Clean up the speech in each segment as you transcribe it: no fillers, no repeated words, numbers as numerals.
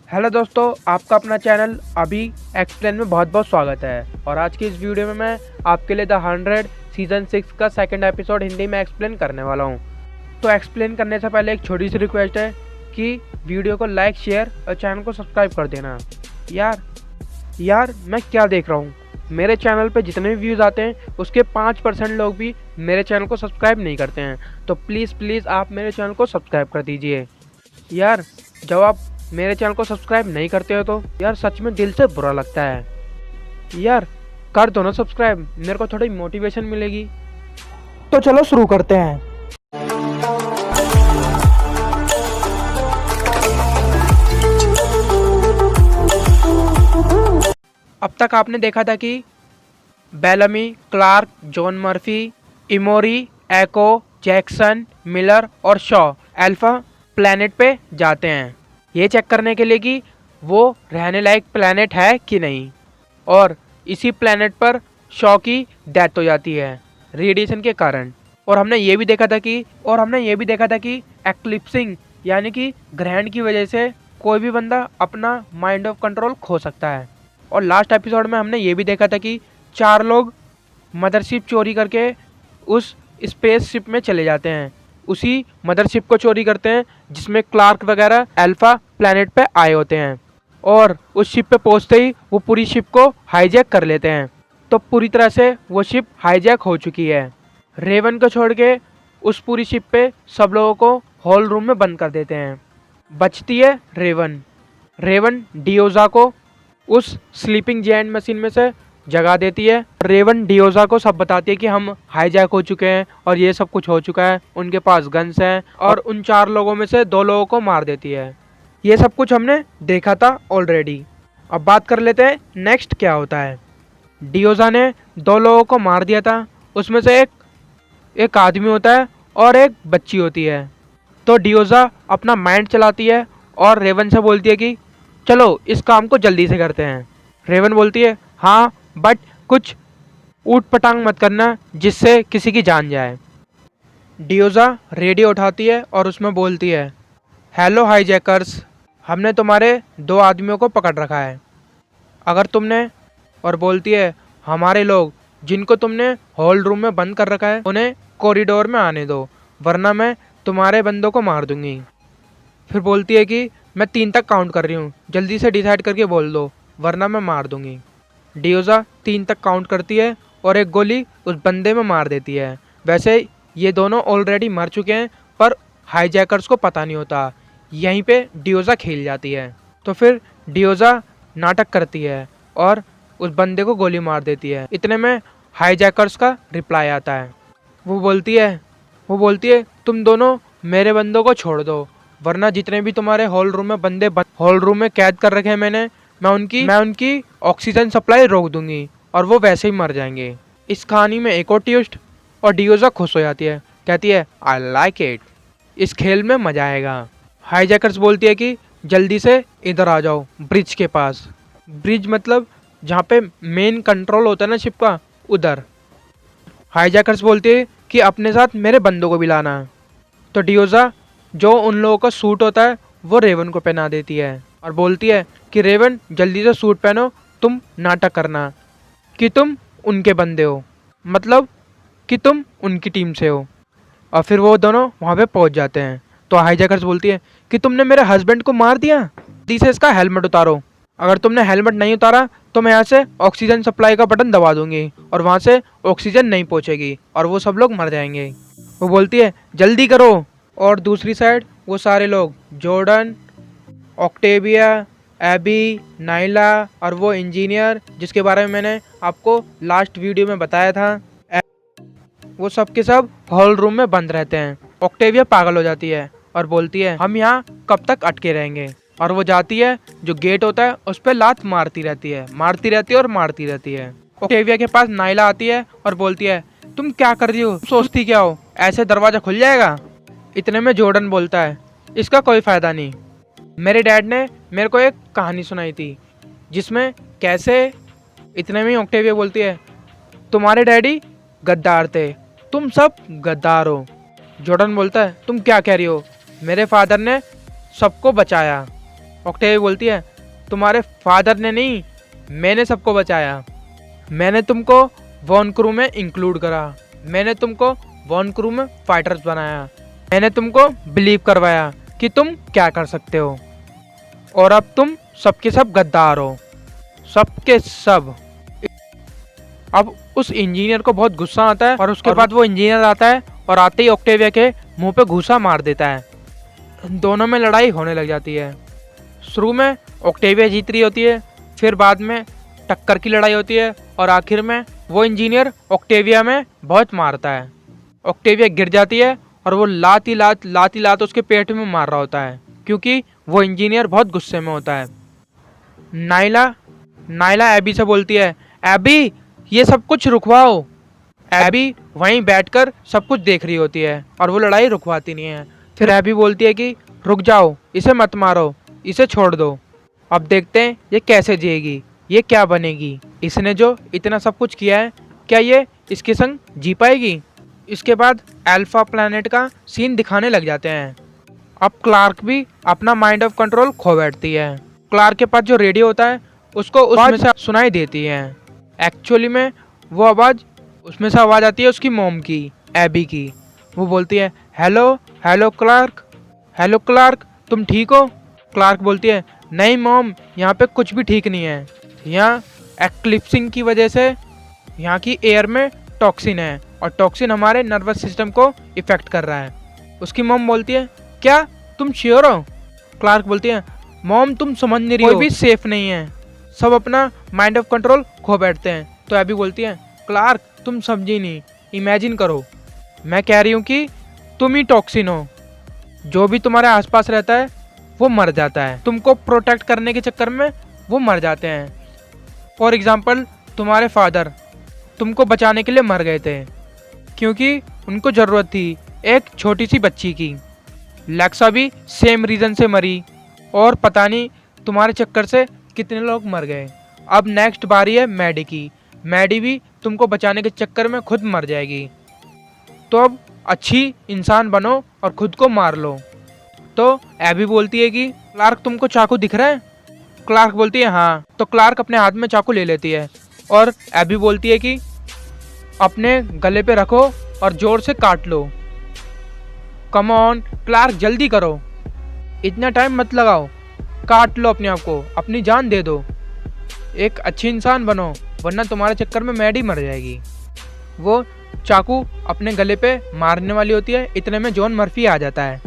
Hello दोस्तों, आपका अपना चैनल अभी एक्सप्लेन में बहुत बहुत स्वागत है। और आज की इस वीडियो में मैं आपके लिए द 100 सीज़न 6 का सेकंड एपिसोड हिंदी में एक्सप्लेन करने वाला हूं। तो एक्सप्लेन करने से पहले एक छोटी सी रिक्वेस्ट है कि वीडियो को लाइक, शेयर और चैनल को सब्सक्राइब कर देना। यार मैं क्या देख रहा हूँ, मेरे चैनल पे जितने भी व्यूज़ आते हैं उसके 5% लोग भी मेरे चैनल को सब्सक्राइब नहीं करते हैं। तो प्लीज़ आप मेरे चैनल को सब्सक्राइब कर दीजिए। यार जब आप मेरे चैनल को सब्सक्राइब नहीं करते हो तो यार सच में दिल से बुरा लगता है। यार कर दो ना सब्सक्राइब, मेरे को थोड़ी मोटिवेशन मिलेगी। तो चलो शुरू करते हैं। अब तक आपने देखा था कि बेलमी, क्लार्क, जॉन मर्फी, इमोरी, एको, जैक्सन, मिलर और शॉ अल्फा प्लैनेट पे जाते हैं ये चेक करने के लिए कि वो रहने लायक प्लैनेट है कि नहीं। और इसी प्लैनेट पर शॉ की डेथ हो जाती है रेडिएशन के कारण। और हमने ये भी देखा था कि एक्लिप्सिंग यानी कि ग्रहण की वजह से कोई भी बंदा अपना माइंड ऑफ कंट्रोल खो सकता है। और लास्ट एपिसोड में हमने ये भी देखा था कि 4 लोग मदरशिप चोरी करके उस स्पेसशिप में चले जाते हैं, उसी मदरशिप को चोरी करते हैं जिसमें क्लार्क वगैरह अल्फा प्लैनेट पे आए होते हैं। और उस शिप पे पहुंचते ही वो पूरी शिप को हाईजैक कर लेते हैं। तो पूरी तरह से वो शिप हाईजैक हो चुकी है। रेवन को छोड़ के उस पूरी शिप पे सब लोगों को हॉल रूम में बंद कर देते हैं। बचती है रेवन डियोजा को उस स्लीपिंग जायंट मशीन में से जगा देती है। रेवन डियोजा को सब बताती है कि हम हाईजैक हो चुके हैं और ये सब कुछ हो चुका है, उनके पास गन्स हैं। और उन 4 लोगों में से 2 लोगों को मार देती है। ये सब कुछ हमने देखा था ऑलरेडी। अब बात कर लेते हैं नेक्स्ट क्या होता है। डियोजा ने 2 लोगों को मार दिया था, उसमें से एक आदमी होता है और एक बच्ची होती है। तो डियोजा अपना माइंड चलाती है और रेवन से बोलती है कि चलो इस काम को जल्दी से करते हैं। रेवन बोलती है हाँ, बट कुछ ऊट पटांग मत करना जिससे किसी की जान जाए। डियोजा रेडियो उठाती है और उसमें बोलती है हेलो हाईजैकर्स, हमने तुम्हारे 2 आदमियों को पकड़ रखा है। अगर तुमने और बोलती है हमारे लोग जिनको तुमने हॉल रूम में बंद कर रखा है उन्हें कॉरिडोर में आने दो, वरना मैं तुम्हारे बंदों को मार दूंगी। फिर बोलती है कि मैं 3 तक काउंट कर रही हूँ, जल्दी से डिसाइड करके बोल दो वरना मैं मार दूंगी। डियोजा 3 तक काउंट करती है और एक गोली उस बंदे में मार देती है। वैसे ये दोनों ऑलरेडी मर चुके हैं पर हाईजैकर्स को पता नहीं होता। यहीं पे डियोजा खेल जाती है। तो फिर डियोजा नाटक करती है और उस बंदे को गोली मार देती है। इतने में हाईजैकर्स का रिप्लाई आता है। वो बोलती है तुम दोनों मेरे बंदों को छोड़ दो, वरना जितने भी तुम्हारे हॉल रूम में बंदे हॉल रूम में कैद कर रखे हैं मैं उनकी ऑक्सीजन सप्लाई रोक दूंगी और वो वैसे ही मर जाएंगे। इस कहानी में एक और ट्विस्ट और डियोजा खुश हो जाती है, कहती है आई लाइक इट, इस खेल में मजा आएगा। हाईजैकर्स बोलती है कि जल्दी से इधर आ जाओ ब्रिज के पास। ब्रिज मतलब जहाँ पे मेन कंट्रोल होता है ना शिप का, उधर। हाईजैकर्स बोलती है कि अपने साथ मेरे बंदों को भी लाना। तो डियोजा जो उन लोगों का सूट होता है वो रेवन को पहना देती है और बोलती है कि रेवन जल्दी से सूट पहनो, तुम नाटक करना कि तुम उनके बंदे हो, मतलब कि तुम उनकी टीम से हो। और फिर वो दोनों वहाँ पे पहुँच जाते हैं। तो हाईजैकर्स बोलती है कि तुमने मेरे हस्बैंड को मार दिया, जल्दी से इसका हेलमेट उतारो। अगर तुमने हेलमेट नहीं उतारा तो मैं यहाँ से ऑक्सीजन सप्लाई का बटन दबा दूंगी और वहाँ से ऑक्सीजन नहीं पहुँचेगी और वो सब लोग मर जाएंगे। वो बोलती है जल्दी करो। और दूसरी साइड वो सारे लोग जॉर्डन, ऑक्टेविया, एबी, नाइला और वो इंजीनियर जिसके बारे में मैंने आपको लास्ट वीडियो में बताया था, वो सब के सब हॉल रूम में बंद रहते हैं। ऑक्टेविया पागल हो जाती है और बोलती है हम यहाँ कब तक अटके रहेंगे। और वो जाती है, जो गेट होता है उस पर लात मारती रहती है। ऑक्टेविया के पास नाइला आती है और बोलती है तुम क्या कर रही हो, सोचती क्या हो, ऐसे दरवाजा खुल जाएगा। इतने में जॉर्डन बोलता है इसका कोई फ़ायदा नहीं, मेरे डैड ने मेरे को एक कहानी सुनाई थी जिसमें कैसे। इतने में ऑक्टेविया बोलती है तुम्हारे डैडी गद्दार थे, तुम सब गद्दार हो। जॉर्डन बोलता है तुम क्या कह रही हो, मेरे फादर ने सबको बचाया ऑक्टेविया बोलती है तुम्हारे फादर ने नहीं, मैंने सबको बचाया। मैंने तुमको वॉन क्रू में इंक्लूड करा, मैंने तुमको वॉन क्रू में फाइटर्स बनाया, मैंने तुमको बिलीव करवाया कि तुम क्या कर सकते हो, और अब तुम सबके सब गद्दार हो, सबके सब। अब उस इंजीनियर को बहुत गुस्सा आता है और उसके बाद वो इंजीनियर आता है और आते ही ऑक्टेविया के मुंह पे घूसा मार देता है। दोनों में लड़ाई होने लग जाती है। शुरू में ऑक्टेविया जीत रही होती है, फिर बाद में टक्कर की लड़ाई होती है और आखिर में वो इंजीनियर ऑक्टेविया में बहुत मारता है। ऑक्टेविया गिर जाती है और वो लात ही लात उसके पेट में मार रहा होता है, क्योंकि वो इंजीनियर बहुत गुस्से में होता है। नायला एबी से बोलती है एबी ये सब कुछ रुकवाओ। एबी वहीं बैठकर सब कुछ देख रही होती है और वो लड़ाई रुकवाती नहीं है। फिर एबी बोलती है कि रुक जाओ, इसे मत मारो, इसे छोड़ दो, अब देखते हैं ये कैसे जिएगी, ये क्या बनेगी, इसने जो इतना सब कुछ किया है क्या ये इसके संग जी पाएगी। इसके बाद अल्फा प्लैनेट का सीन दिखाने लग जाते हैं। अब क्लार्क भी अपना माइंड ऑफ कंट्रोल खो बैठती है। क्लार्क के पास जो रेडियो होता है उसको उसमें से सुनाई देती है। एक्चुअली में वो आवाज़ उसमें से आवाज़ आती है उसकी मॉम की, एबी की। वो बोलती है हेलो हेलो क्लार्क तुम ठीक हो। क्लार्क बोलती है नहीं मॉम, यहाँ पे कुछ भी ठीक नहीं है, यहाँ एक्लिप्सिंग की वजह से यहाँ की एयर में टॉक्सिन है और टॉक्सिन हमारे नर्वस सिस्टम को इफेक्ट कर रहा है। उसकी मॉम बोलती है क्या तुम श्योर हो। क्लार्क बोलती है मॉम तुम समझ नहीं रही हो, कोई भी सेफ नहीं है, सब अपना माइंड ऑफ कंट्रोल खो बैठते हैं। तो एबी बोलती है क्लार्क तुम समझी नहीं, इमेजिन करो, मैं कह रही हूँ कि तुम ही टॉक्सिन हो, जो भी तुम्हारे आसपास रहता है वो मर जाता है, तुमको प्रोटेक्ट करने के चक्कर में वो मर जाते हैं। फॉर एग्जाम्पल तुम्हारे फादर तुमको बचाने के लिए मर गए थे क्योंकि उनको ज़रूरत थी एक छोटी सी बच्ची की। लेक्सा भी सेम रीज़न से मरी और पता नहीं तुम्हारे चक्कर से कितने लोग मर गए। अब नेक्स्ट बारी है मैडी की, मैडी भी तुमको बचाने के चक्कर में खुद मर जाएगी, तो अब अच्छी इंसान बनो और खुद को मार लो। तो एबी बोलती है कि क्लार्क तुमको चाकू दिख रहा है। क्लार्क बोलती है हाँ। तो क्लार्क अपने हाथ में चाकू ले लेती है और एबी बोलती है कि अपने गले पे रखो और जोर से काट लो। कम ऑन क्लार्क जल्दी करो, इतना टाइम मत लगाओ, काट लो अपने आप को, अपनी जान दे दो, एक अच्छी इंसान बनो, वरना तुम्हारे चक्कर में मैडी मर जाएगी। वो चाकू अपने गले पे मारने वाली होती है, इतने में जॉन मर्फी आ जाता है।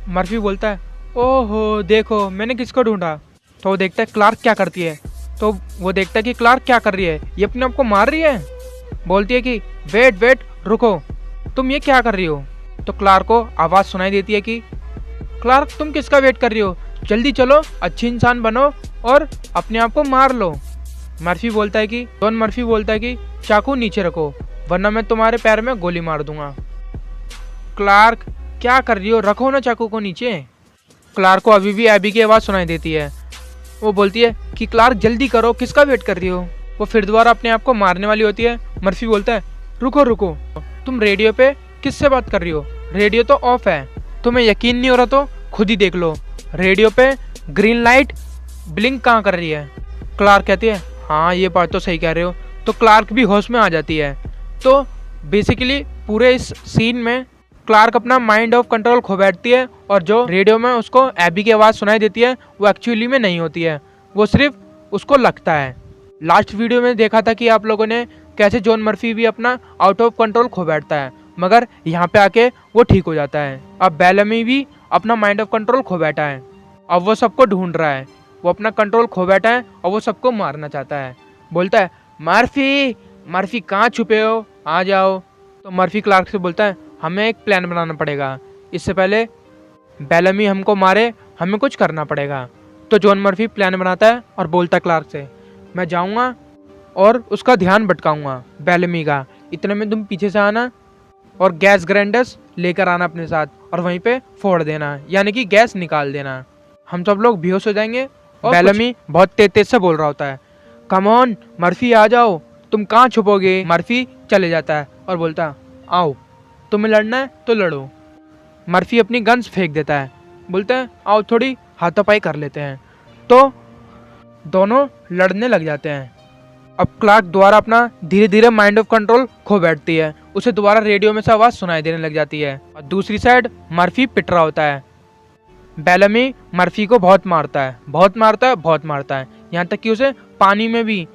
मर्फी बोलता है ओहो देखो मैंने किसको ढूंढा। तो वो देखता है क्लार्क क्या करती है, तो वो देखता है कि क्लार्क क्या कर रही है, ये अपने आप को मार रही है। बोलती है कि वेट रुको, तुम ये क्या कर रही हो। तो क्लार्क को आवाज़ सुनाई देती है कि क्लार्क तुम किसका वेट कर रही हो, जल्दी चलो, अच्छी इंसान बनो और अपने आप को मार लो। मर्फी बोलता है कि जॉन मर्फी बोलता है कि चाकू नीचे रखो वरना मैं तुम्हारे पैर में गोली मार दूंगा। क्लार्क क्या कर रही हो, रखो ना चाकू को नीचे। क्लार्क को अभी भी एबी की आवाज़ सुनाई देती है। वो बोलती है कि क्लार्क जल्दी करो, किसका वेट कर रही हो। वो फिर दोबारा अपने आप को मारने वाली होती है। मर्फी बोलता है रुको तुम रेडियो पे किससे बात कर रही हो, रेडियो तो ऑफ है, तुम्हें यकीन नहीं हो रहा तो खुद ही देख लो, रेडियो पे ग्रीन लाइट ब्लिंक कहाँ कर रही है। क्लार्क कहती है हाँ ये बात तो सही कह रहे हो। तो क्लार्क भी होश में आ जाती है। तो बेसिकली पूरे इस सीन में क्लार्क अपना माइंड ऑफ कंट्रोल खो बैठती है और जो रेडियो में उसको एबी की आवाज़ सुनाई देती है वो एक्चुअली में नहीं होती है, वो सिर्फ उसको लगता है। लास्ट वीडियो में देखा था कि आप लोगों ने कैसे जॉन मर्फी भी अपना आउट ऑफ कंट्रोल खो बैठता है, मगर यहाँ पे आके वो ठीक हो जाता है। अब बेलमी भी अपना माइंड ऑफ कंट्रोल खो बैठा है, अब वो सबको ढूंढ रहा है, वो अपना कंट्रोल खो बैठा है और वो सबको मारना चाहता है। बोलता है मर्फी कहाँ छुपे हो, आ जाओ। तो मर्फी क्लार्क से बोलता है हमें एक प्लान बनाना पड़ेगा, इससे पहले बेलमी हमको मारे हमें कुछ करना पड़ेगा। तो जॉन मर्फी प्लान बनाता है और बोलता है क्लार्क से मैं जाऊँगा और उसका ध्यान भटकाऊँगा बेलमी का, इतने में तुम पीछे से आना और गैस ग्राइंडर्स लेकर आना अपने साथ और वहीं पे फोड़ देना, यानी कि गैस निकाल देना, हम सब लोग बेहोश हो जाएंगे। और बेलमी बहुत तेज से बोल रहा होता है कम ऑन मर्फी आ जाओ, तुम कहाँ छुपोगे। मर्फी चले जाता है और बोलता आओ तुम्हें लड़ना है तो लड़ो। मर्फी अपनी गन्स फेंक देता है, बोलता है आओ थोड़ी हाथापाई कर लेते हैं। तो दोनों लड़ने लग जाते हैं। अब क्लार्क दोबारा अपना धीरे धीरे माइंड ऑफ कंट्रोल खो बैठती है। उसे दोबारा रेडियो में से आवाज़ सुनाई देने लग जाती है और दूसरी साइड मर्फी पिट रहा होता है। बेलमी मर्फी को बहुत मारता है, बहुत मारता है, बहुत मारता है, यहाँ तक कि उसे पानी में भी,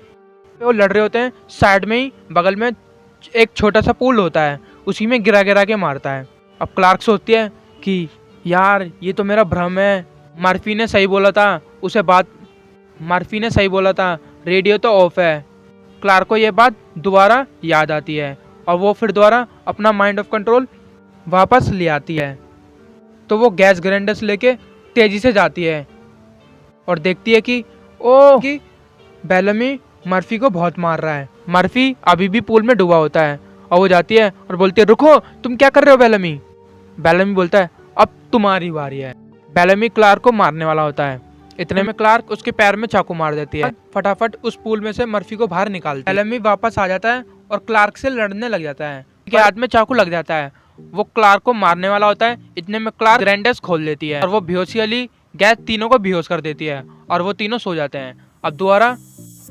वो लड़ रहे होते हैं, साइड में ही बगल में एक छोटा सा पूल होता है, उसी में गिरा गिरा के मारता है। अब क्लार्क सोचती है कि यार ये तो मेरा भ्रम है, मर्फी ने सही बोला था, मर्फी ने सही बोला था, रेडियो तो ऑफ है। क्लार्क को ये बात दोबारा याद आती है और वो फिर दोबारा अपना माइंड ऑफ कंट्रोल वापस ले आती है। तो वो गैस ग्राइंडर्स लेके तेजी से जाती है और देखती है कि बेलमी मर्फी को बहुत मार रहा है। मर्फी अभी भी पूल में डूबा होता है और वो जाती है और बोलती है रुको, तुम क्या कर रहे हो बेलमी? बेलमी बोलता है अब तुम्हारी बारी है। बेलमी क्लार्क को मारने वाला होता है, इतने में क्लार्क उसके पैर में चाकू मार देती है। फटाफट उस पूल में से मर्फी को बाहर निकालती है। बेलमी वापस आ जाता है और क्लार्क से लड़ने लग जाता है। उसके हाथ में चाकू लग जाता है, वो क्लार्क को मारने वाला होता है। इतने में क्लार्क ग्राइंडर्स खोल देती है और वो बेहोशी वाली गैस तीनों को बेहोश कर देती है और वो तीनों सो जाते हैं। अब दोबारा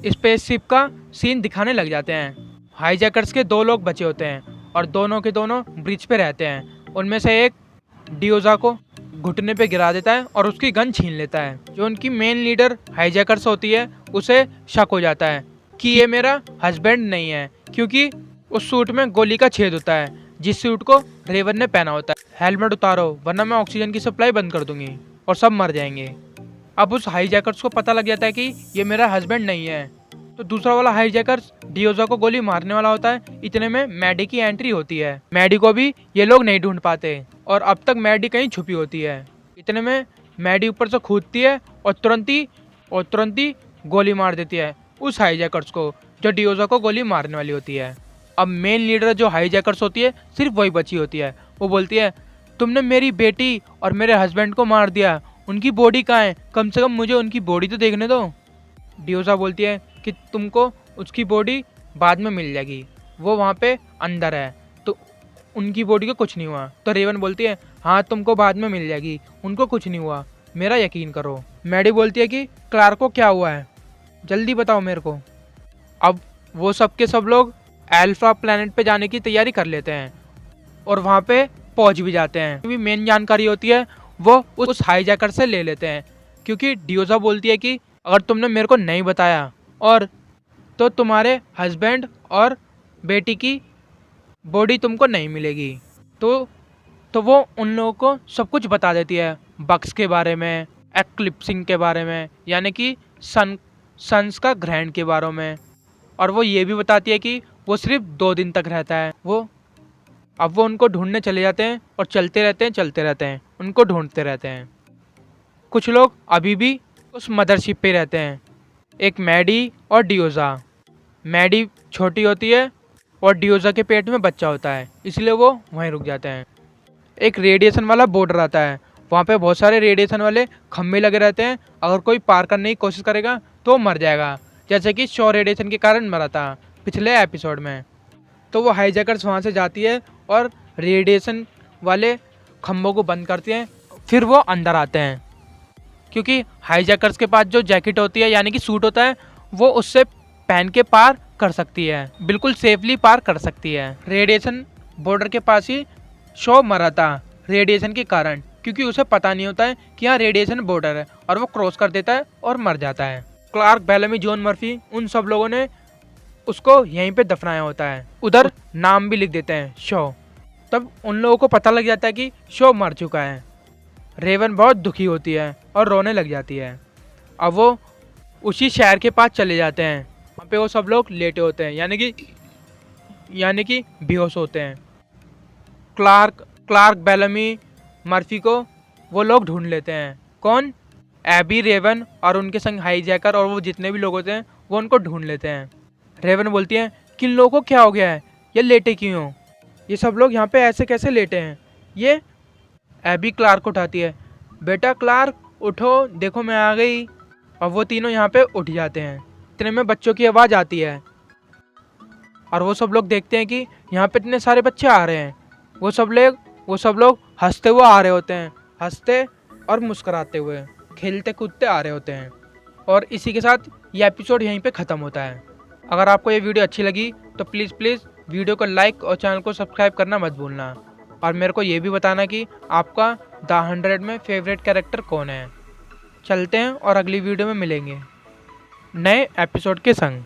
स्पेसशिप का सीन दिखाने लग जाते हैं। हाईजैकर्स के 2 लोग बचे होते हैं और दोनों के दोनों ब्रिज पे रहते हैं। उनमें से एक डियोजा को घुटने पे गिरा देता है और उसकी गन छीन लेता है। जो उनकी मेन लीडर हाईजैकर्स होती है उसे शक हो जाता है कि ये मेरा हस्बैंड नहीं है, क्योंकि उस सूट में गोली का छेद होता है जिस सूट को रेवन ने पहना होता है। हेलमेट उतारो वरना मैं ऑक्सीजन की सप्लाई बंद कर दूंगी और सब मर जाएंगे। अब उस हाईजैकर्स को पता लग जाता है कि ये मेरा हस्बैंड नहीं है। तो दूसरा वाला हाईजैकर्स डियोजा को गोली मारने वाला होता है। इतने में मैडी की एंट्री होती है। मैडी को भी ये लोग नहीं ढूंढ पाते और अब तक मैडी कहीं छुपी होती है। इतने में मैडी ऊपर से कूदती है और तुरंत ही गोली मार देती है उस हाईजैकर्स को जो डियोजा को गोली मारने वाली होती है। अब मेन लीडर जो हाईजैकर्स होती है सिर्फ वही बची होती है। वो बोलती है तुमने मेरी बेटी और मेरे हस्बैंड को मार दिया, उनकी बॉडी कहाँ है? कम से कम मुझे उनकी बॉडी तो देखने दो। डियोजा बोलती है कि तुमको उसकी बॉडी बाद में मिल जाएगी, वो वहाँ पे अंदर है, तो उनकी बॉडी को कुछ नहीं हुआ। तो रेवन बोलती है हाँ तुमको बाद में मिल जाएगी, उनको कुछ नहीं हुआ, मेरा यकीन करो। मैडी बोलती है कि क्लार्क को क्या हुआ है, जल्दी बताओ मेरे को। अब वो सब के सब लोग अल्फा प्लैनेट पे जाने की तैयारी कर लेते हैं और वहाँ पे पहुँच भी जाते हैं। भी मेन जानकारी होती है वो उस हाईजैकर से ले लेते हैं, क्योंकि डियोजा बोलती है कि अगर तुमने मेरे को नहीं बताया और तो तुम्हारे हस्बैंड और बेटी की बॉडी तुमको नहीं मिलेगी। तो वो उन लोगों को सब कुछ बता देती है, बक्स के बारे में, एक्लिप्सिंग के बारे में, यानी कि सन्स का ग्रहण के बारे में, और वो ये भी बताती है कि वो सिर्फ 2 दिन तक रहता है। अब वो उनको ढूंढने चले जाते हैं और चलते रहते हैं उनको ढूंढते रहते हैं। कुछ लोग अभी भी उस मदरशिप पे रहते हैं, एक मैडी और डियोजा। मैडी छोटी होती है और डियोजा के पेट में बच्चा होता है, इसलिए वो वहीं रुक जाते हैं। एक रेडिएशन वाला बॉर्डर आता है, वहाँ पे बहुत सारे रेडिएशन वाले खम्भे लगे रहते हैं। अगर कोई पार करने की कोशिश करेगा तो मर जाएगा, जैसे कि शॉ रेडिएशन के कारण मरा था पिछले एपिसोड में। तो वो हाईजैकर्स वहाँ से जाती है और रेडिएशन वाले खम्भों को बंद करती हैं। फिर वो अंदर आते हैं, क्योंकि हाईजैकर्स के पास जो जैकेट होती है यानी कि सूट होता है, वो उससे पहन के पार कर सकती है, बिल्कुल सेफली पार कर सकती है। रेडिएशन बॉर्डर के पास ही शॉ मरा था रेडिएशन के कारण, क्योंकि उसे पता नहीं होता है कि यहाँ रेडिएशन बॉर्डर है, और वो क्रॉस कर देता है और मर जाता है। क्लार्क, बेलमी, जॉन मर्फी, उन सब लोगों ने उसको यहीं पे दफनाया होता है। उधर नाम भी लिख देते हैं शॉ। तब उन लोगों को पता लग जाता है कि शॉ मर चुका है। रेवन बहुत दुखी होती है और रोने लग जाती है। अब वो उसी शहर के पास चले जाते हैं, वहाँ पे वो सब लोग लेटे होते हैं, यानी कि बेहोश होते हैं। क्लार्क, बेलमी, मर्फी को वो लोग ढूंढ लेते हैं। कौन? एबी, रेवन और उनके संग हाईजैकर और वो जितने भी लोग होते हैं वो उनको ढूंढ लेते हैं। रेवन बोलती है कि इन लोगों को क्या हो गया है, ये लेटे क्यों हो? ये सब लोग यहाँ पे ऐसे कैसे लेटे हैं? ये एबी क्लार्क को उठाती है, बेटा क्लार्क उठो, देखो मैं आ गई। और वो तीनों यहाँ पे उठ जाते हैं। इतने में बच्चों की आवाज़ आती है और वो सब लोग देखते हैं कि यहाँ पे इतने सारे बच्चे आ रहे हैं। वो सब लोग हंसते हुए आ रहे होते हैं, हंसते और मुस्कुराते हुए, खेलते कूदते आ रहे होते हैं। और इसी के साथ ये एपिसोड यहीं पे ख़त्म होता है। अगर आपको ये वीडियो अच्छी लगी तो प्लीज़ वीडियो को लाइक और चैनल को सब्सक्राइब करना मत भूलना। और मेरे को ये भी बताना कि आपका द 100 में फेवरेट कैरेक्टर कौन है। चलते हैं और अगली वीडियो में मिलेंगे नए एपिसोड के संग।